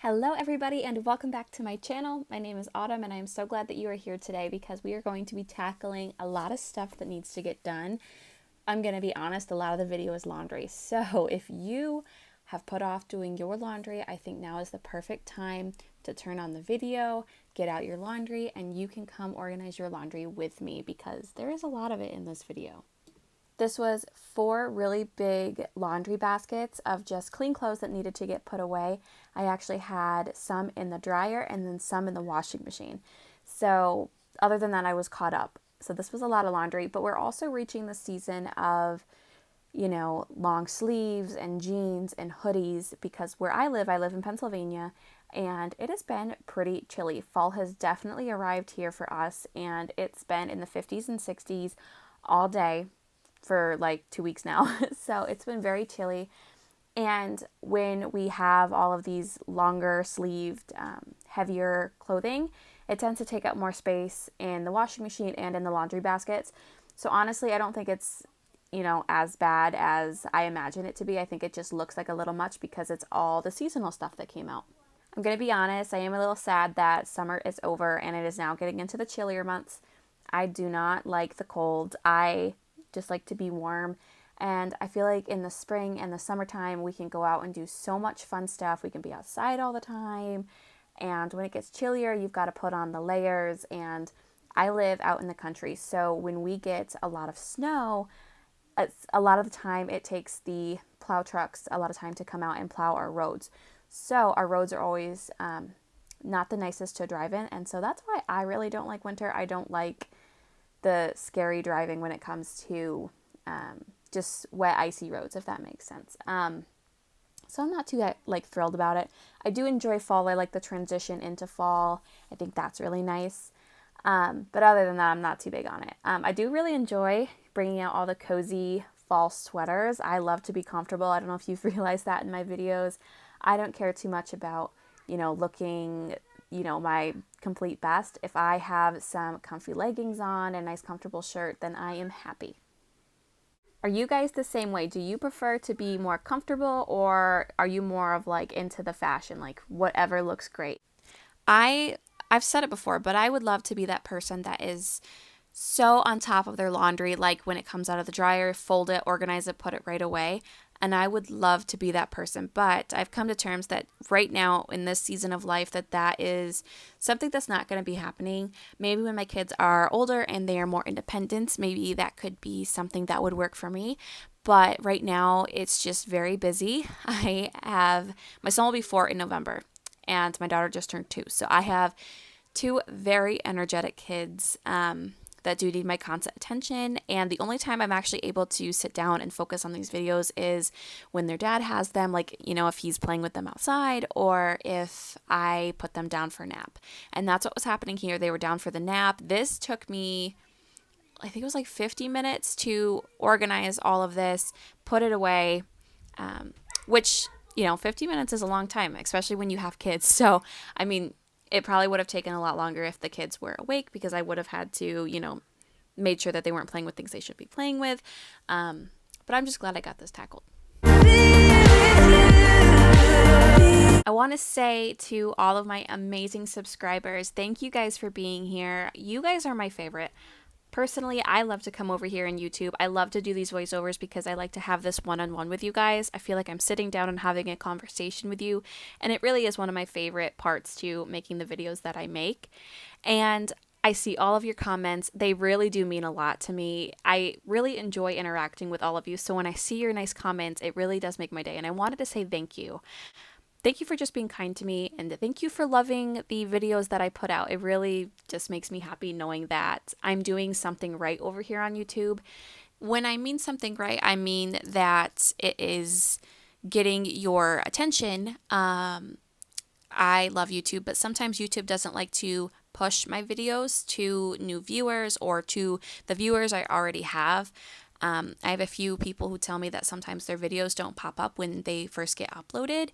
Hello everybody and welcome back to my channel. My name is Autumn and I am so glad that you are here today because we are going to be tackling a lot of stuff that needs to get done. I'm going to be honest, a lot of the video is laundry. So if you have put off doing your laundry, I think now is the perfect time to turn on the video, get out your laundry, and you can come organize your laundry with me because there is a lot of it in this video. This was 4 really big laundry baskets of just clean clothes that needed to get put away. I actually had some in the dryer and then some in the washing machine. So other than that, I was caught up. So this was a lot of laundry, but we're also reaching the season of, long sleeves and jeans and hoodies because where I live in Pennsylvania, and it has been pretty chilly. Fall has definitely arrived here for us, and it's been in the 50s and 60s all day for like 2 weeks now. So it's been very chilly. And when we have all of these longer sleeved, heavier clothing, it tends to take up more space in the washing machine and in the laundry baskets. So honestly, I don't think it's, as bad as I imagine it to be. I think it just looks like a little much because it's all the seasonal stuff that came out. I'm going to be honest, I am a little sad that summer is over and it is now getting into the chillier months. I do not like the cold. I just like to be warm. And I feel like in the spring and the summertime, we can go out and do so much fun stuff. We can be outside all the time. And when it gets chillier, you've got to put on the layers. And I live out in the country. So when we get a lot of snow, a lot of the time it takes the plow trucks a lot of time to come out and plow our roads. So our roads are always not the nicest to drive in. And so that's why I really don't like winter. I don't like the scary driving when it comes to just wet, icy roads, if that makes sense. So I'm not too thrilled about it. I do enjoy fall. I like the transition into fall. I think that's really nice. But other than that, I'm not too big on it. I do really enjoy bringing out all the cozy fall sweaters. I love to be comfortable. I don't know if you've realized that in my videos. I don't care too much about, looking my complete best. If I have some comfy leggings on, a nice comfortable shirt, then I am happy. Are you guys the same way? Do you prefer to be more comfortable, or are you more of into the fashion, whatever looks great? I've said it before, but I would love to be that person that is so on top of their laundry, like when it comes out of the dryer, fold it, organize it, put it right away. And I would love to be that person, but I've come to terms that right now in this season of life that is something that's not going to be happening. Maybe when my kids are older and they are more independent, maybe that could be something that would work for me. But right now it's just very busy. My son will be 4 in November and my daughter just turned 2. So I have 2 very energetic kids that do need my constant attention, and the only time I'm actually able to sit down and focus on these videos is when their dad has them, if he's playing with them outside or if I put them down for a nap. And that's what was happening here. They were down for the nap. This took me, I think it was 50 minutes to organize all of this, put it away, which, 50 minutes is a long time, especially when you have kids. So, it probably would have taken a lot longer if the kids were awake because I would have had to, made sure that they weren't playing with things they should be playing with. But I'm just glad I got this tackled. I want to say to all of my amazing subscribers, thank you guys for being here. You guys are my favorite. Personally, I love to come over here on YouTube. I love to do these voiceovers because I like to have this one-on-one with you guys. I feel like I'm sitting down and having a conversation with you, and it really is one of my favorite parts to making the videos that I make. And I see all of your comments. They really do mean a lot to me. I really enjoy interacting with all of you, so when I see your nice comments, it really does make my day, and I wanted to say thank you. Thank you for just being kind to me, and thank you for loving the videos that I put out. It really just makes me happy knowing that I'm doing something right over here on YouTube. When I mean something right, I mean that it is getting your attention. I love YouTube, but sometimes YouTube doesn't like to push my videos to new viewers or to the viewers I already have. I have a few people who tell me that sometimes their videos don't pop up when they first get uploaded,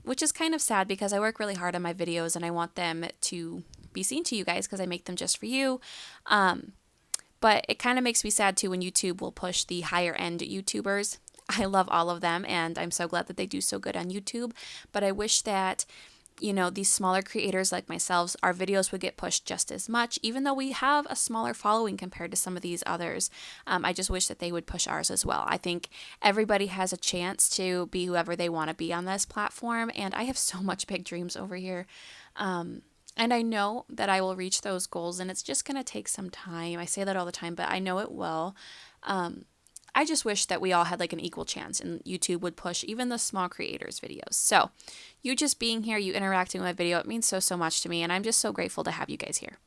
which is kind of sad because I work really hard on my videos and I want them to be seen to you guys because I make them just for you. But it kind of makes me sad too when YouTube will push the higher end YouTubers. I love all of them and I'm so glad that they do so good on YouTube, but I wish that these smaller creators like myself, our videos would get pushed just as much, even though we have a smaller following compared to some of these others. I just wish that they would push ours as well. I think everybody has a chance to be whoever they want to be on this platform, and I have so much big dreams over here. And I know that I will reach those goals, and it's just going to take some time. I say that all the time, but I know it will. I just wish that we all had like an equal chance and YouTube would push even the small creators videos. So you just being here, you interacting with my video, it means so, so much to me. And I'm just so grateful to have you guys here.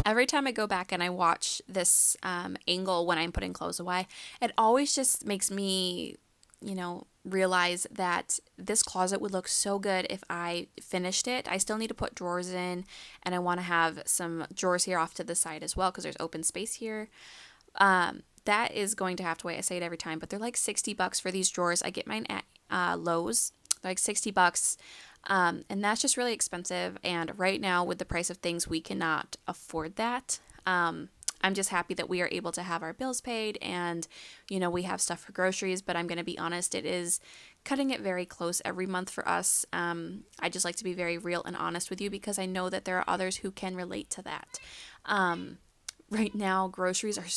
Every time I go back and I watch this angle when I'm putting clothes away, it always just makes me, realize that this closet would look so good if I finished it. I still need to put drawers in, and I want to have some drawers here off to the side as well because there's open space here. That is going to have to wait. I say it every time, but they're like $60 for these drawers. I get mine at Lowe's. They're like $60. And that's just really expensive. And right now with the price of things, we cannot afford that. I'm just happy that we are able to have our bills paid and, we have stuff for groceries, but I'm going to be honest, it is cutting it very close every month for us. I just like to be very real and honest with you because I know that there are others who can relate to that. Right now, groceries are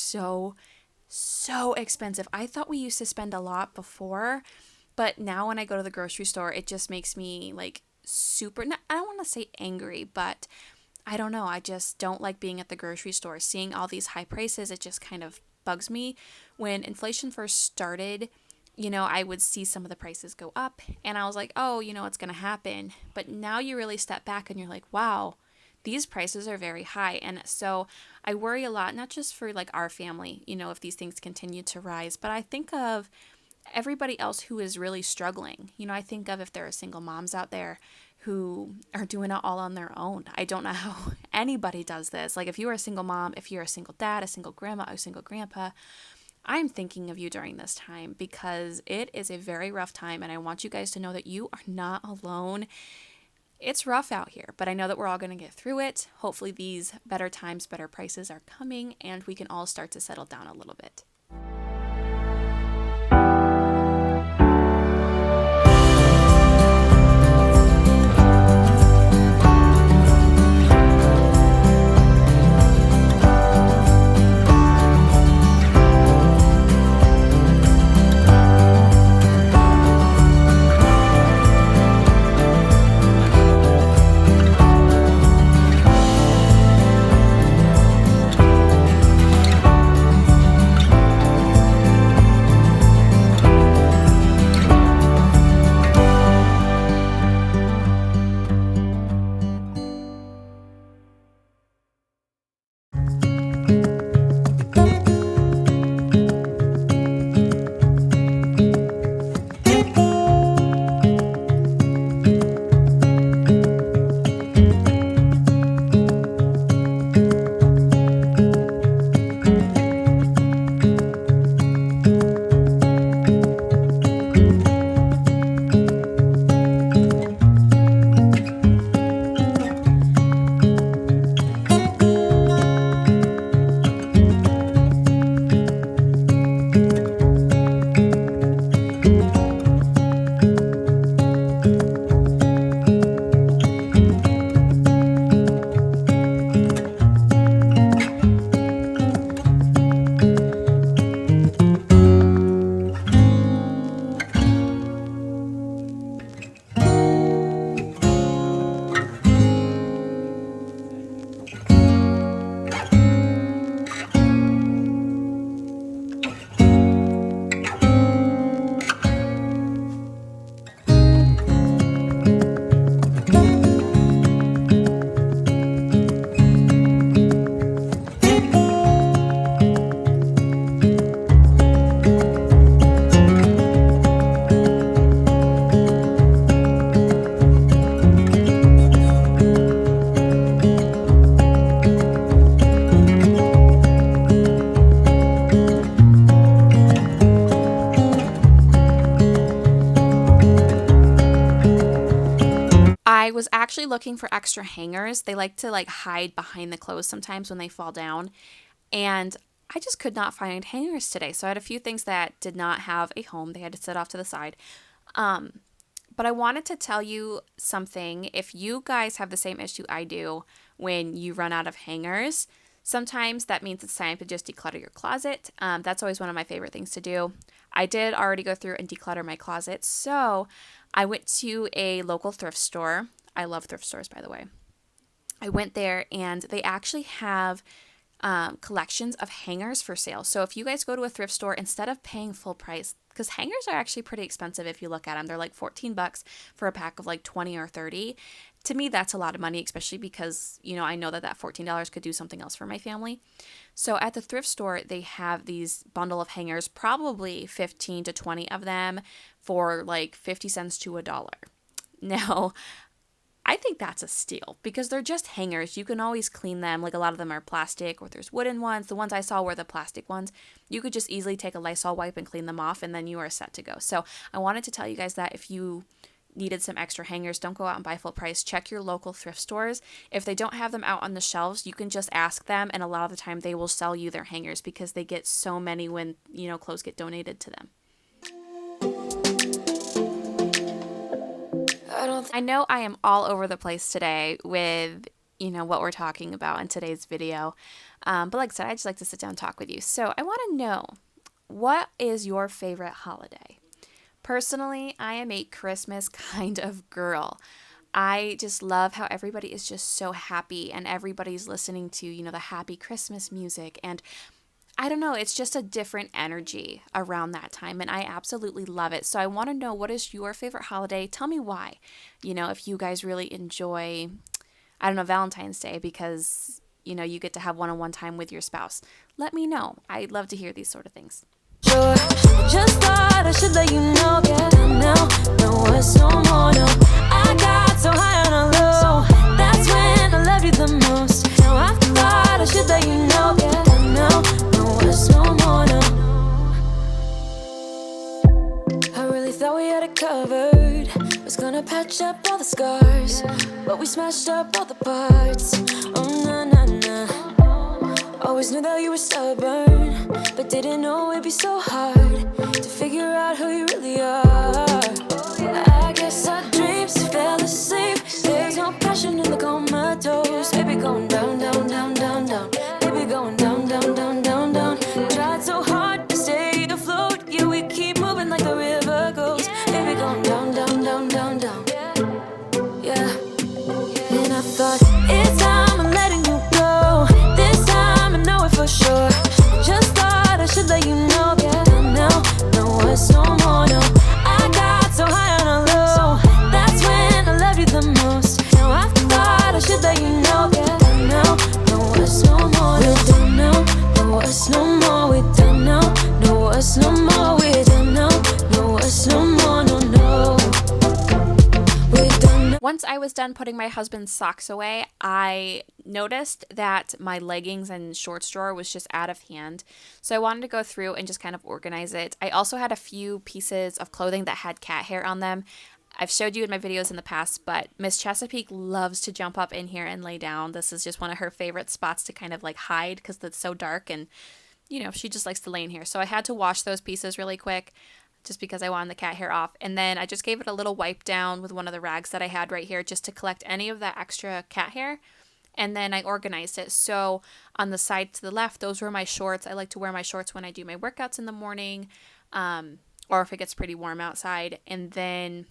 so expensive. I thought we used to spend a lot before, but now when I go to the grocery store, it just makes me like super, I don't want to say angry, but I don't know. I just don't like being at the grocery store. Seeing all these high prices, it just kind of bugs me. When inflation first started, I would see some of the prices go up and I was like, oh, it's going to happen. But now you really step back and you're like, wow, these prices are very high. And so I worry a lot, not just for like our family, if these things continue to rise, but I think of everybody else who is really struggling. I think of if there are single moms out there who are doing it all on their own. I don't know how anybody does this. Like if you are a single mom, if you're a single dad, a single grandma, a single grandpa, I'm thinking of you during this time because it is a very rough time and I want you guys to know that you are not alone. It's rough out here, but I know that we're all going to get through it. Hopefully these better times, better prices are coming and we can all start to settle down a little bit. was actually looking for extra hangers. They like to like hide behind the clothes sometimes when they fall down. And I just could not find hangers today. So I had a few things that did not have a home. They had to sit off to the side. But I wanted to tell you something. If you guys have the same issue I do when you run out of hangers, sometimes that means it's time to just declutter your closet. That's always one of my favorite things to do. I did already go through and declutter my closet. So I went to a local thrift store. I love thrift stores, by the way. I went there and they actually have collections of hangers for sale. So if you guys go to a thrift store, instead of paying full price, because hangers are actually pretty expensive if you look at them. They're like $14 for a pack of like 20 or 30. To me, that's a lot of money, especially because, you know, I know that that $14 could do something else for my family. So at the thrift store, they have these bundle of hangers, probably 15 to 20 of them for like 50 cents to $1. Now, I think that's a steal because they're just hangers. You can always clean them. Like a lot of them are plastic or there's wooden ones. The ones I saw were the plastic ones. You could just easily take a Lysol wipe and clean them off and then you are set to go. So I wanted to tell you guys that if you needed some extra hangers, don't go out and buy full price. Check your local thrift stores. If they don't have them out on the shelves, you can just ask them, and a lot of the time they will sell you their hangers because they get so many when, you know, clothes get donated to them. I know I am all over the place today with, you know, what we're talking about in today's video. But like I said, I just like to sit down and talk with you. So I want to know, what is your favorite holiday? Personally, I am a Christmas kind of girl. I just love how everybody is just so happy and everybody's listening to, you know, the happy Christmas music. And I don't know, it's just a different energy around that time, and I absolutely love it. So I want to know, what is your favorite holiday? Tell me why. You know, if you guys really enjoy, I don't know, Valentine's Day because, you know, you get to have one-on-one time with your spouse. Let me know. I'd love to hear these sort of things. Sure, just thought I should let you know, yeah, no, it's no more, no. I got so high on a low, that's when I loved you the most. Now I thought I should let you know, yeah, no, it's no more, no. I really thought we had it covered, was gonna patch up all the scars, but we smashed up all the parts. Oh, nah, nah, nah. Always knew that you were stubborn, but didn't know it'd be so hard to figure out who you really are. I guess our dreams fell asleep. There's no passion in the comatose. Baby going down, down, down, down, down. Baby going down, down, down, down, down. Tried so hard to stay afloat, yeah, we keep moving like the river goes. Baby going down, down, down, down, down. Yeah. And I thought, it's time I'm letting you go. This time I know it for sure. Just thought I should let you know, yeah, no, it's no more, no. I got so high on a low, that's when I loved you the most. Now I thought I should let you know, yeah, no, it's no more, we don't know, no, it's no more, we don't know, no, it's no more, we don't know, no, it's no more, no, no. Once I was done putting my husband's socks away, I noticed that my leggings and shorts drawer was just out of hand. So I wanted to go through and just kind of organize it. I also had a few pieces of clothing that had cat hair on them. I've showed you in my videos in the past, but Miss Chesapeake loves to jump up in here and lay down. This is just one of her favorite spots to kind of like hide because it's so dark, and, you know, she just likes to lay in here. So I had to wash those pieces really quick, just because I wanted the cat hair off. And then I just gave it a little wipe down with one of the rags that I had right here just to collect any of that extra cat hair. And then I organized it. So on the side to the left, those were my shorts. I like to wear my shorts when I do my workouts in the morning, or if it gets pretty warm outside. And then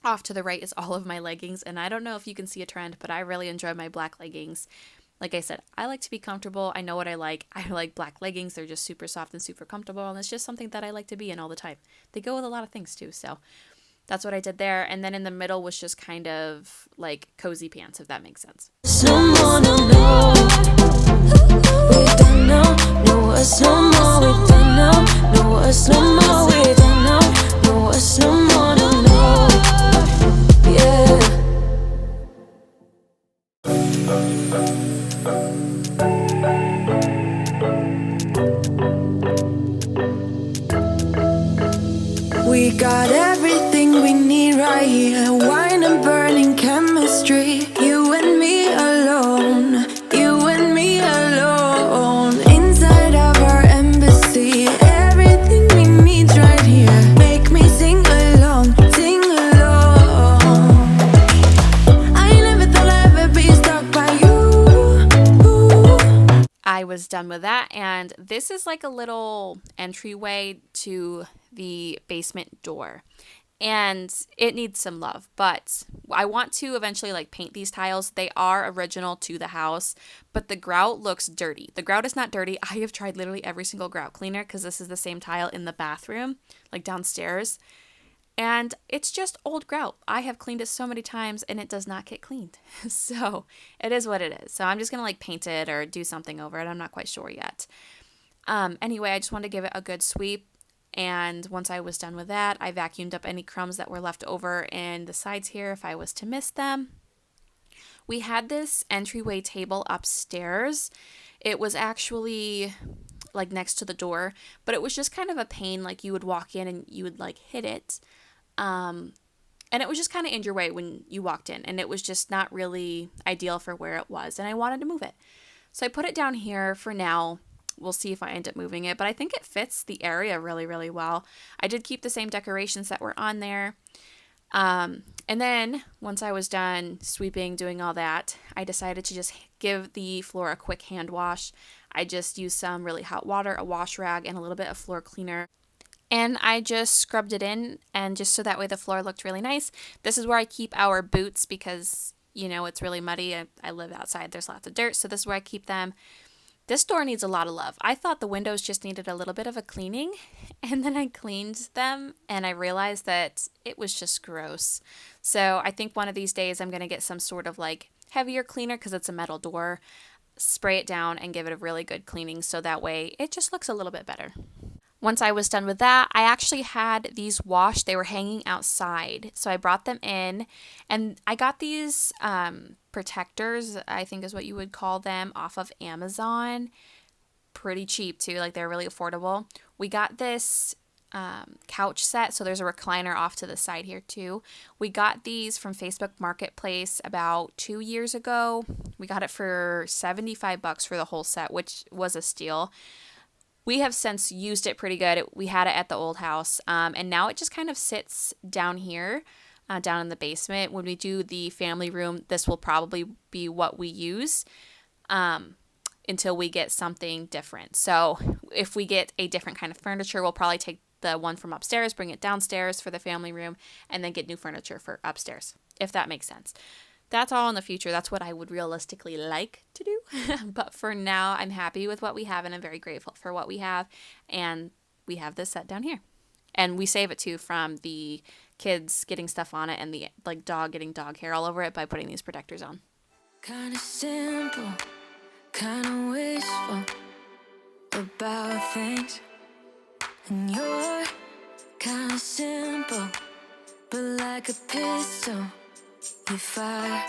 off to the right is all of my leggings. And I don't know if you can see a trend, but I really enjoy my black leggings. Like I said, I like to be comfortable. I know what I like. I like black leggings. They're just super soft and super comfortable. And it's just something that I like to be in all the time. They go with a lot of things too. So that's what I did there. And then in the middle was just kind of like cozy pants, if that makes sense. No more, no, no. We don't know, no, it's no more. We don't know, no, it's no more. We don't know, no, it's no more, no, no. Yeah. We got everything everything we need right here. Wine and burning chemistry. You and me alone. You and me alone. Inside of our embassy. Everything we need right here. Make me sing along. Sing along. I never thought I'd ever be stuck by you. I was done with that, and this is like a little entryway to the basement door, and it needs some love, but I want to eventually like paint these tiles. They are original to the house, but the grout looks dirty. The grout is not dirty. I have tried literally every single grout cleaner because this is the same tile in the bathroom, like downstairs, and it's just old grout. I have cleaned it so many times and it does not get cleaned. So it is what it is. So I'm just going to like paint it or do something over it. I'm not quite sure yet. Anyway, I just wanted to give it a good sweep. And once I was done with that, I vacuumed up any crumbs that were left over in the sides here if I was to miss them. We had this entryway table upstairs. It was actually like next to the door, but it was just kind of a pain. Like you would walk in and you would like hit it. And it was just kind of in your way when you walked in, and it was just not really ideal for where it was, and I wanted to move it. So I put it down here for now. We'll see if I end up moving it, but I think it fits the area really, really well. I did keep the same decorations that were on there. And then once I was done sweeping, doing all that, I decided to just give the floor a quick hand wash. I just used some really hot water, a wash rag, and a little bit of floor cleaner. And I just scrubbed it in, and just so that way the floor looked really nice. This is where I keep our boots because, you know, it's really muddy. I live outside. There's lots of dirt, so this is where I keep them. This door needs a lot of love. I thought the windows just needed a little bit of a cleaning, and then I cleaned them, and I realized that it was just gross. So I think one of these days I'm going to get some sort of like heavier cleaner because it's a metal door, spray it down, and give it a really good cleaning so that way it just looks a little bit better. Once I was done with that, I actually had these washed. They were hanging outside. So I brought them in, and I got these protectors, I think is what you would call them, off of Amazon. Pretty cheap too, like they're really affordable. We got this couch set, so there's a recliner off to the side here too. We got these from Facebook Marketplace about 2 years ago. We got it for $75 for the whole set, which was a steal. We have since used it pretty good. We had it at the old house, and now it just kind of sits down here, down in the basement. When we do the family room, this will probably be what we use until we get something different. So if we get a different kind of furniture, we'll probably take the one from upstairs, bring it downstairs for the family room, and then get new furniture for upstairs, if that makes sense. That's all in the future. That's what I would realistically like to do. But for now, I'm happy with what we have, and I'm very grateful for what we have. And we have this set down here. And we save it too from the kids getting stuff on it and the like dog getting dog hair all over it by putting these protectors on. Kinda simple, kinda wishful about things. And you're kinda simple, but like a pistol. You fire.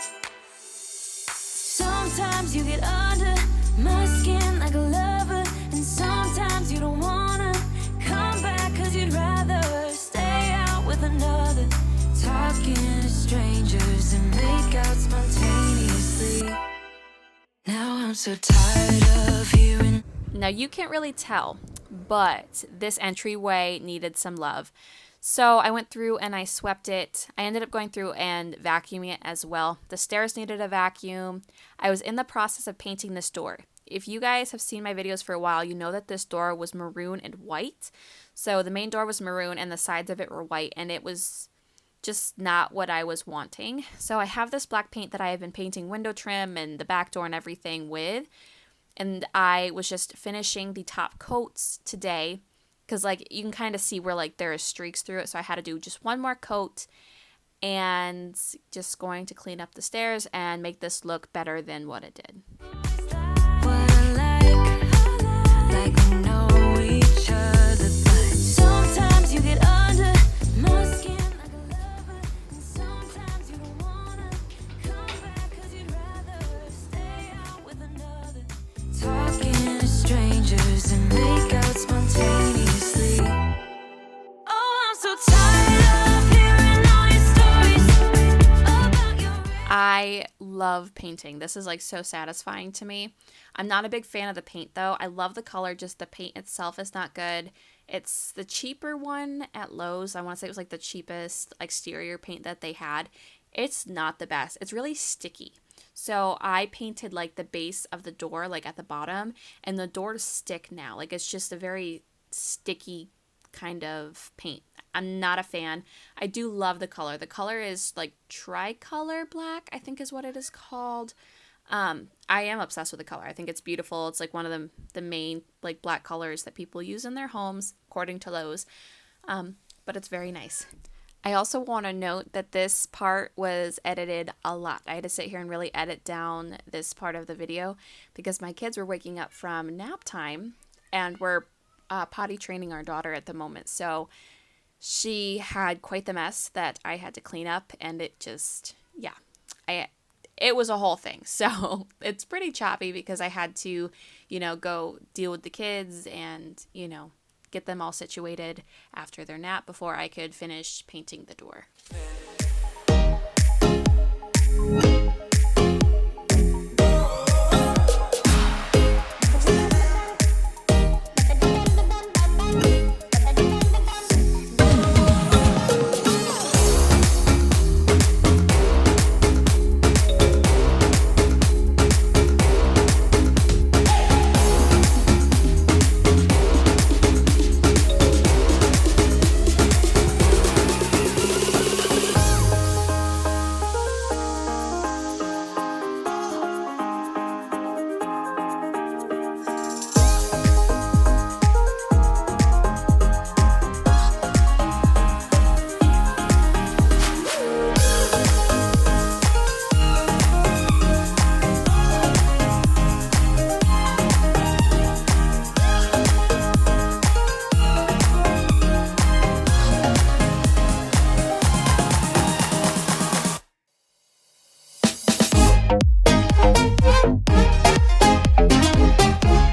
Sometimes you get under my skin like a lover, and sometimes you don't wanna come back 'cause you'd rather stay out with another, talking to strangers and make out spontaneously. Now I'm so tired of hearing. Now you can't really tell, but this entryway needed some love. So I went through and I swept it. I ended up going through and vacuuming it as well. The stairs needed a vacuum. I was in the process of painting this door. If you guys have seen my videos for a while, you know that this door was maroon and white. So the main door was maroon and the sides of it were white, and it was just not what I was wanting. So I have this black paint that I have been painting window trim and the back door and everything with. And I was just finishing the top coats today, because like you can kind of see where like there are streaks through it. So I had to do just one more coat and just going to clean up the stairs and make this look better than what it did. What I like we know each other, but sometimes you get under my skin like a lover, and sometimes you don't wanna come back 'cause you'd rather stay out with another, talking to strangers and make out spontaneously. Oh, I'm so tired of hearing I love painting. This is like so satisfying to me. I'm not a big fan of the paint though. I love the color, just the paint itself is not good. It's the cheaper one at Lowe's. I want to say it was like the cheapest exterior paint that they had. It's not the best. It's really sticky. So I painted like the base of the door, like at the bottom, and the doors stick now. Like it's just a very sticky kind of paint. I'm not a fan. I do love the color. The color is like tricolor black, I think is what it is called. I am obsessed with the color. I think it's beautiful. It's like one of the main like black colors that people use in their homes, according to Lowe's. But it's very nice. I also want to note that this part was edited a lot. I had to sit here and really edit down this part of the video because my kids were waking up from nap time and we're potty training our daughter at the moment. So she had quite the mess that I had to clean up, and it just, yeah, it was a whole thing. So it's pretty choppy because I had to, go deal with the kids and, get them all situated after their nap before I could finish painting the door.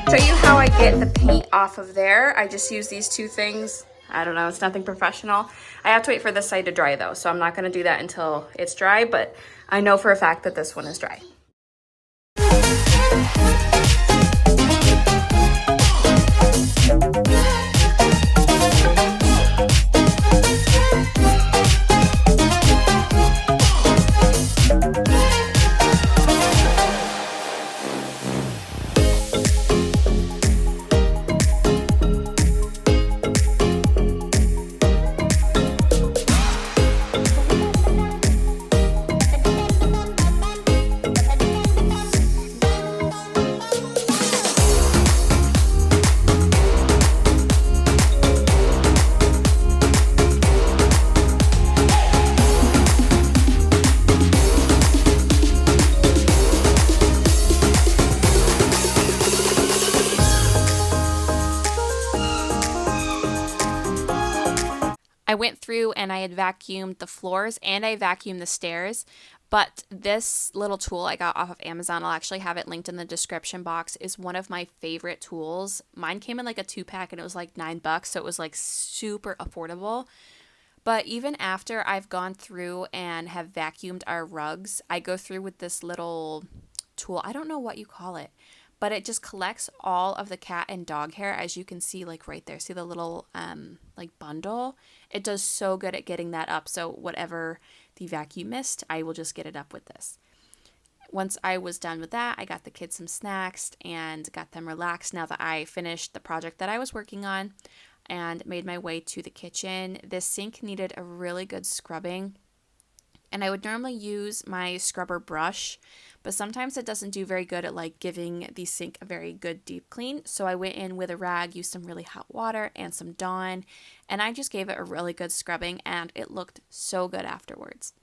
Show you how I get the paint off of there. I just use these two things. I don't know, it's nothing professional. I have to wait for this side to dry though, so I'm not gonna do that until it's dry, but I know for a fact that this one is dry. I went through and I had vacuumed the floors and I vacuumed the stairs, but this little tool I got off of Amazon, I'll actually have it linked in the description box, is one of my favorite tools. Mine came in like a 2-pack and it was like $9, so it was like super affordable. But even after I've gone through and have vacuumed our rugs, I go through with this little tool. I don't know what you call it, but it just collects all of the cat and dog hair, as you can see like right there. See the little like bundle? It does so good at getting that up. So whatever the vacuum missed, I will just get it up with this. Once I was done with that, I got the kids some snacks and got them relaxed now that I finished the project that I was working on and made my way to the kitchen. This sink needed a really good scrubbing. And I would normally use my scrubber brush, but sometimes it doesn't do very good at like giving the sink a very good deep clean. So I went in with a rag, used some really hot water and some Dawn, and I just gave it a really good scrubbing and it looked so good afterwards.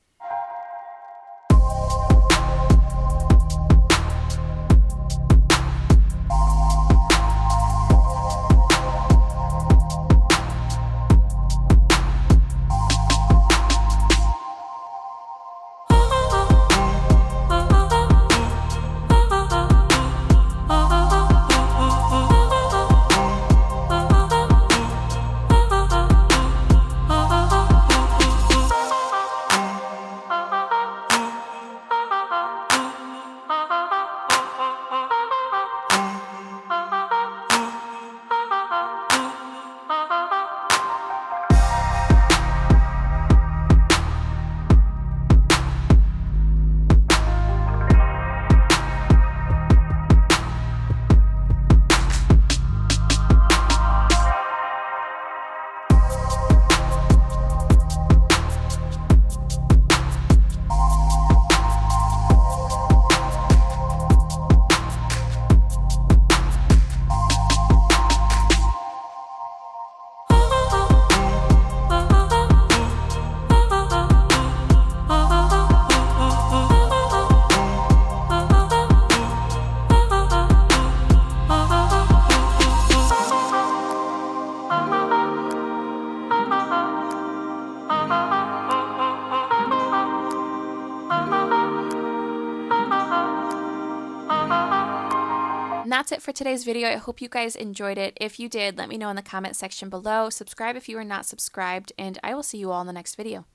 And that's it for today's video. I hope you guys enjoyed it. If you did, let me know in the comment section below. Subscribe if you are not subscribed, and I will see you all in the next video.